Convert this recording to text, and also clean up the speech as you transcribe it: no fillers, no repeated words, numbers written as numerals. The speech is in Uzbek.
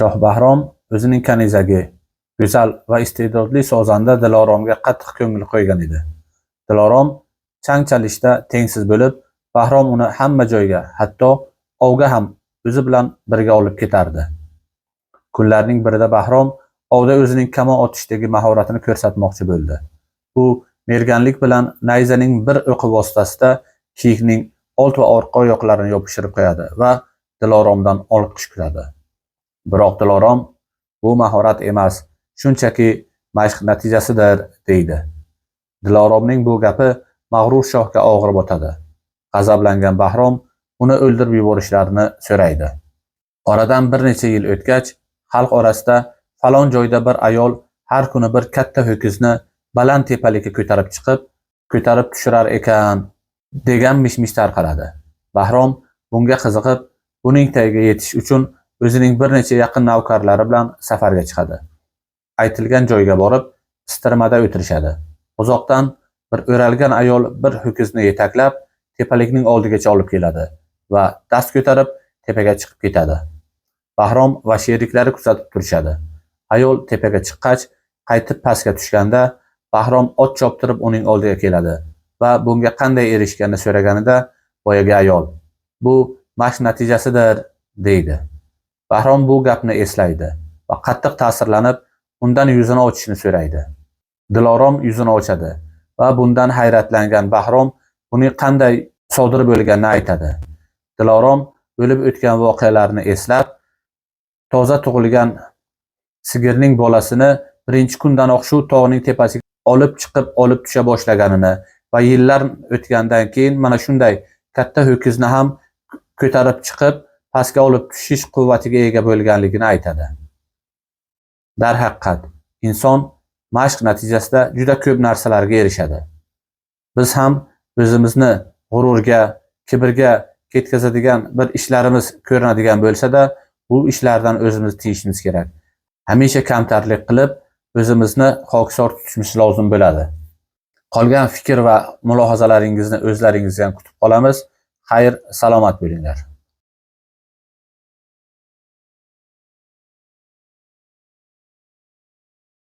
Shoh Bahrom o'zining kanizagi, go'zal va iste'dodli sozanda Diloromga qattiq ko'ngil qo'ygan edi. Dilorom chang chalishda tengsiz bo'lib, Bahrom uni hamma joyga, hatto ovga ham o'zi bilan birga olib ketardi. Kunlarning birida Bahrom ovda o'zining kamon otishdagi mahoratini ko'rsatmoqchi bo'ldi. U merganlik bilan nayzaning bir o'qi vositasida kiyikning old va orqa oyoqlarini yopishtirib qo'yadi va Diloromdan olqish kutadi. Biroq Dilorom bu mahorat emas, shunchaki mashq natijasidir deydi. Diloromning bu gapi mag'rur shohga og'ir botadi. G'azablangan Bahrom uni o'ldirib yuborishlarini so'raydi. Oradan bir necha yil o'tgach, xalq orasida falon joyda bir ayol har kuni bir katta ho'kizni baland tepalikka ko'tarib tushirar ekan degan mish-mish tarqaladi. Bahrom bunga qiziqib, buning tagiga yetish uchun o'zining bir necha yaqin navkarlari bilan safarga chiqadi. Aytilgan joyga borib, pistirmada o'tirishadi. Uzoqdan bir o'ralgan ayol bir ho'kizni yetaklab, tepalikning oldigacha olib keladi va dast ko'tarib tepaga chiqib ketadi. Bahrom va sheriklari kuzatib turishadi. Ayol tepaga chiqqach, qaytib pastga tushganda, Bahrom ot choptirib uning oldiga keladi va bunga qanday erishganini so'raganida, boyagi ayol "Bu mashq natijasidir" deydi. Bahrom bu gapni eslaydi va qattiq ta'sirlanib, undan yuzini ochishni so'raydi. Dilorom yuzini ochadi va bundan hayratlangan Bahrom uning qanday sodir bo'lganini aytadi. Dilorom bo'lib o'tgan voqealarni eslab, toza tug'ilgan sigirning bolasini birinchi kundanoq shu tog'ning tepasiga olib tusha boshlaganini va yillar o'tgandan keyin mana shunday katta ho'kizni ham ko'tarib chiqib, pastga olib tushish quvvatiga ega bo'lganligini aytadi. Darhaqiqat, inson mashq natijasida juda ko'p narsalarga erishadi. Biz ham o'zimizni g'ururga, kibrga ketkazadigan bir ishlarimiz ko'rinadigan bo'lsa-da, bu ishlardan o'zimizni tiyishimiz kerak. Hamisha kamtarlik qilib, o'zimizni xokisor tutishimiz lozim bo'ladi. Qolgan fikr va mulohazalaringizni o'zlaringizdan kutib qolamiz. Xayr, salomat bo'linglar.